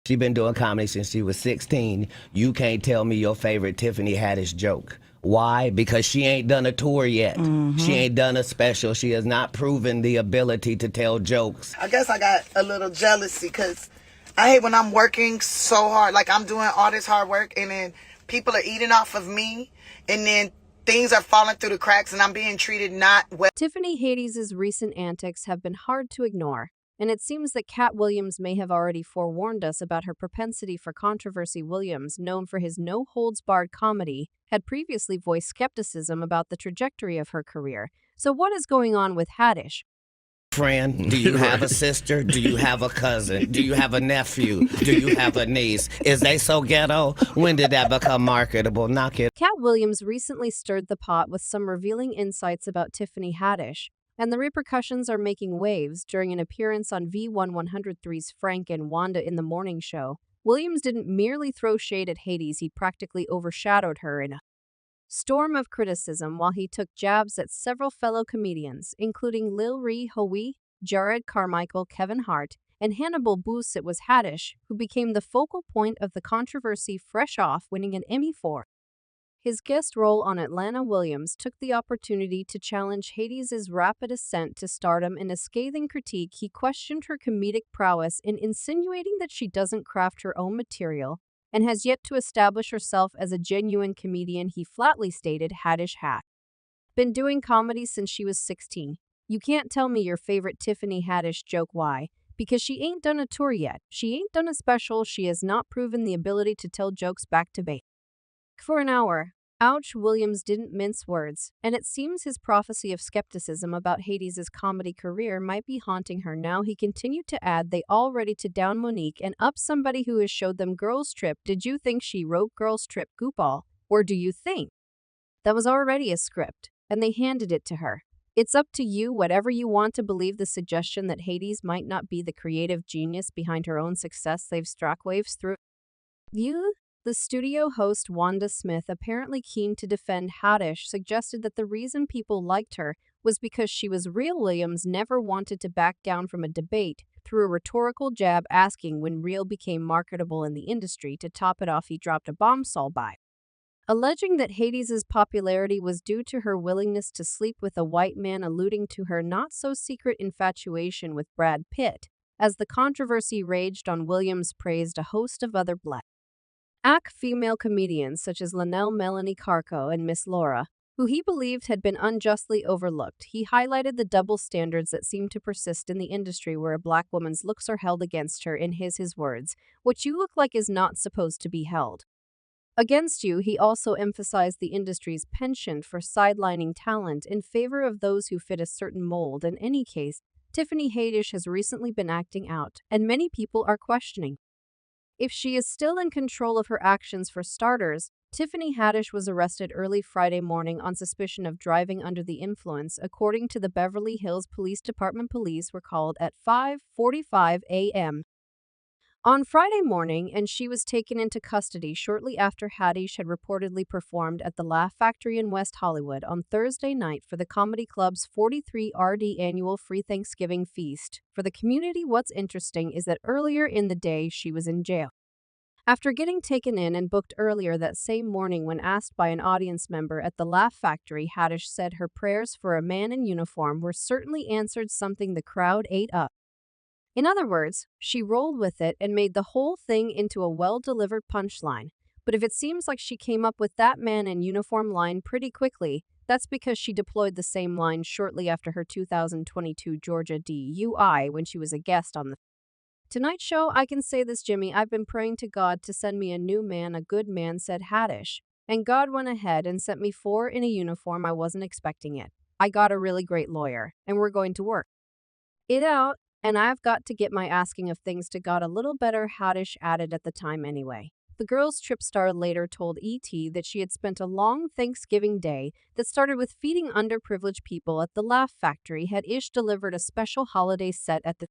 She been doing comedy since she was 16. You can't tell me your favorite Tiffany Haddish joke. Why? Because she ain't done a tour yet. She ain't done a special. She has not proven the ability to tell jokes. I guess I got a little jealousy because I hate when I'm working so hard. Like, I'm doing all this hard work and then people are eating off of me and then things are falling through the cracks and I'm being treated not well. Tiffany Haddish' recent antics have been hard to ignore, and it seems that Katt Williams may have already forewarned us about her propensity for controversy. Williams, known for his no-holds-barred comedy, had previously voiced skepticism about the trajectory of her career. So what is going on with Haddish? Friend, do you have a sister? Do you have a cousin? Do you have a nephew? Do you have a niece? Is they so ghetto? When did that become marketable? Knock it. Katt Williams recently stirred the pot with some revealing insights about Tiffany Haddish, and the repercussions are making waves. During an appearance on V103's Frank and Wanda in the Morning Show, Williams didn't merely throw shade at Haddish, he practically overshadowed her in a storm of criticism while he took jabs at several fellow comedians, including Lil Ree Hoey, Jared Carmichael, Kevin Hart, and Hannibal Buress. It was Haddish who became the focal point of the controversy, fresh off winning an Emmy for his guest role on Atlanta. Williams took the opportunity to challenge Haddish's rapid ascent to stardom. In a scathing critique, he questioned her comedic prowess in insinuating that she doesn't craft her own material and has yet to establish herself as a genuine comedian. He flatly stated Haddish had been doing comedy since she was 16. You can't tell me your favorite Tiffany Haddish joke. Why? Because she ain't done a tour yet. She ain't done a special. She has not proven the ability to tell jokes back to back for an hour. Ouch. Williams didn't mince words, and it seems his prophecy of skepticism about Haddish's comedy career might be haunting her now. He continued to add, they all ready to down Monique and up somebody who has showed them Girls Trip. Did you think she wrote Girls Trip, goopball? Or do you think that was already a script and they handed it to her? It's up to you, whatever you want to believe. The suggestion that Haddish might not be the creative genius behind her own success leaves shockwaves through you. The studio host Wanda Smith, apparently keen to defend Haddish, suggested that the reason people liked her was because she was real. Williams never wanted to back down from a debate through a rhetorical jab asking when real became marketable in the industry. To top it off, he dropped a bombshell by alleging that Haddish's popularity was due to her willingness to sleep with a white man, alluding to her not-so-secret infatuation with Brad Pitt. As the controversy raged on, Williams praised a host of other black female comedians such as Linnell Melanie Carco and Miss Laura, who he believed had been unjustly overlooked. He highlighted the double standards that seem to persist in the industry where a black woman's looks are held against her. In his words, what you look like is not supposed to be held against you. He also emphasized the industry's penchant for sidelining talent in favor of those who fit a certain mold. In any case, Tiffany Haddish has recently been acting out, and many people are questioning if she is still in control of her actions. For starters, Tiffany Haddish was arrested early Friday morning on suspicion of driving under the influence, according to the Beverly Hills Police Department. Police were called at 5:45 a.m. on Friday morning, and she was taken into custody shortly after Haddish had reportedly performed at the Laugh Factory in West Hollywood on Thursday night for the comedy club's 43rd annual free Thanksgiving feast for the community. What's interesting is that earlier in the day she was in jail after getting taken in and booked earlier that same morning. When asked by an audience member at the Laugh Factory, Haddish said her prayers for a man in uniform were certainly answered, something the crowd ate up. In other words, she rolled with it and made the whole thing into a well-delivered punchline. But if it seems like she came up with that man in uniform line pretty quickly, that's because she deployed the same line shortly after her 2022 Georgia DUI when she was a guest on the Tonight Show. I can say this, Jimmy, I've been praying to God to send me a new man, a good man, said Haddish. And God went ahead and sent me four in a uniform. I wasn't expecting it. I got a really great lawyer, and we're going to work it out. And I've got to get my asking of things to God a little better, Haddish added. At the time anyway. The Girls Trip star later told ET that she had spent a long Thanksgiving day that started with feeding underprivileged people at the Laugh Factory. Haddish delivered a special holiday set at the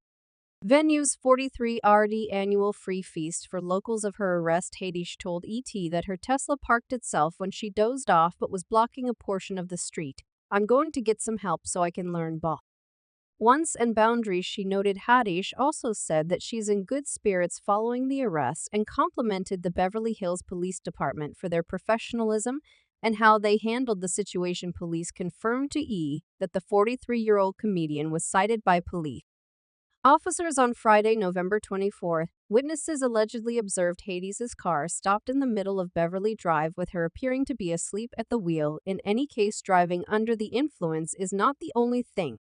venue's 43rd annual free feast for locals of her arrest. Haddish told ET that her Tesla parked itself when she dozed off but was blocking a portion of the street. I'm going to get some help so I can learn ball Once and boundaries, she noted Haddish also said that she's in good spirits following the arrest and complimented the Beverly Hills Police Department for their professionalism and how they handled the situation. Police confirmed to E! That the 43-year-old comedian was cited by police officers on Friday, November 24th. Witnesses allegedly observed Haddish's car stopped in the middle of Beverly Drive with her appearing to be asleep at the wheel. In any case, driving under the influence is not the only thing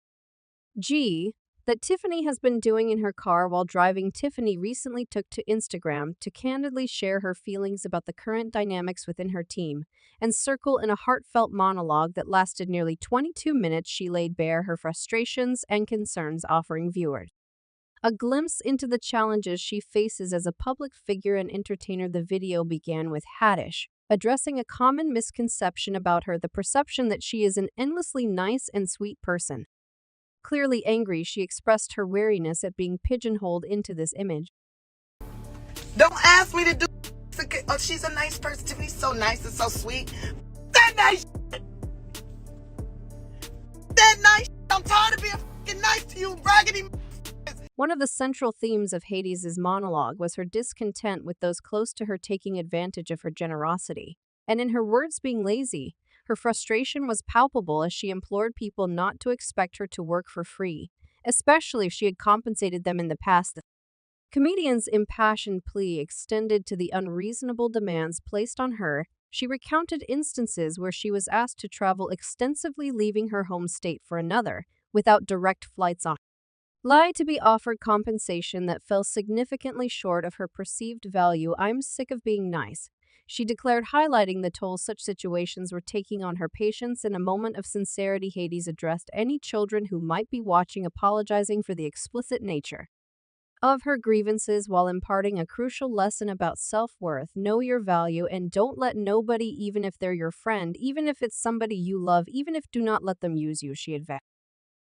that Tiffany has been doing in her car while driving. Tiffany recently took to Instagram to candidly share her feelings about the current dynamics within her team and circle. In a heartfelt monologue that lasted nearly 22 minutes, she laid bare her frustrations and concerns, offering viewers a glimpse into the challenges she faces as a public figure and entertainer. The video began with Haddish addressing a common misconception about her, the perception that she is an endlessly nice and sweet person. Clearly angry, she expressed her weariness at being pigeonholed into this image. Don't ask me to do. Oh, she's a nice person. Tiffany's so nice and so sweet. That nice. That nice. I'm tired of being fucking nice to you, raggedy. One of the central themes of Haddish's monologue was her discontent with those close to her taking advantage of her generosity, and in her words, being lazy. Her frustration was palpable as she implored people not to expect her to work for free, especially if she had compensated them in the past. The comedian's impassioned plea extended to the unreasonable demands placed on her. She recounted instances where she was asked to travel extensively, leaving her home state for another, without direct flights on. Lie to be offered compensation that fell significantly short of her perceived value. "I'm sick of being nice," she declared, highlighting the toll such situations were taking on her patients. In a moment of sincerity, Haddish addressed any children who might be watching, apologizing for the explicit nature of her grievances while imparting a crucial lesson about self-worth. Know your value and don't let nobody, even if they're your friend, even if it's somebody you love, even if do not let them use you, she advised.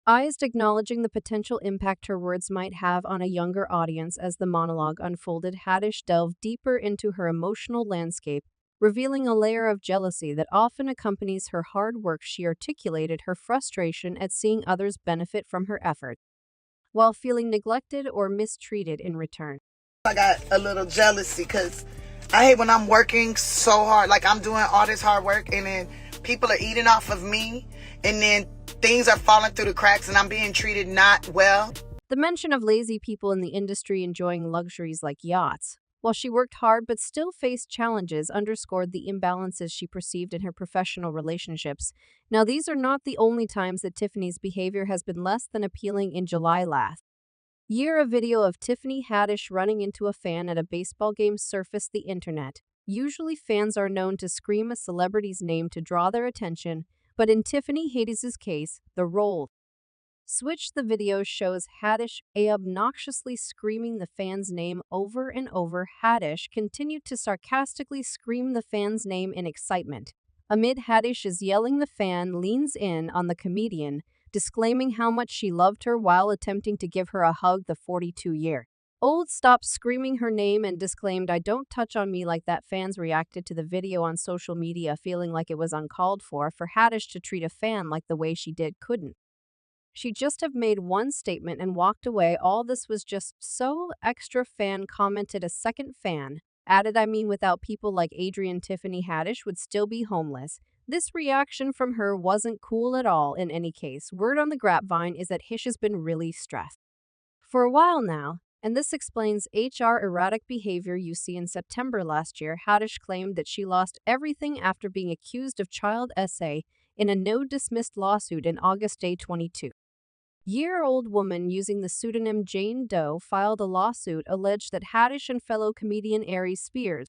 Acknowledging the potential impact her words might have on a younger audience. As the monologue unfolded, Haddish delved deeper into her emotional landscape, revealing a layer of jealousy that often accompanies her hard work. She articulated her frustration at seeing others benefit from her effort, while feeling neglected or mistreated in return. I got a little jealousy because I hate when I'm working so hard, like I'm doing all this hard work, and then people are eating off of me, and then things are falling through the cracks and I'm being treated not well. The mention of lazy people in the industry enjoying luxuries like yachts, while she worked hard but still faced challenges, underscored the imbalances she perceived in her professional relationships. Now, these are not the only times that Tiffany's behavior has been less than appealing. In July last year, a video of Tiffany Haddish running into a fan at a baseball game surfaced the internet. Usually, fans are known to scream a celebrity's name to draw their attention, but in Tiffany Haddish's case, the role switched. The video shows Haddish obnoxiously screaming the fan's name over and over. Haddish continued to sarcastically scream the fan's name in excitement. Amid Haddish's yelling, the fan leans in on the comedian, disclaiming how much she loved her while attempting to give her a hug. The 42-year-old stopped screaming her name and disclaimed, "I don't touch on me like that." Fans reacted to the video on social media, feeling like it was uncalled for Haddish to treat a fan like the way she did. "Couldn't she just have made one statement and walked away? All this was just so extra," fan commented. A second fan added, "I mean, without people like Adrian, Tiffany Haddish would still be homeless." This reaction from her wasn't cool at all. In any case, word on the grapevine is that Hish has been really stressed for a while now, and this explains erratic behavior you see. In September last year, Haddish claimed that she lost everything after being accused of child SA in a no-dismissed lawsuit. In August, a 22-year-old woman using the pseudonym Jane Doe filed a lawsuit alleged that Haddish and fellow comedian Aries Spears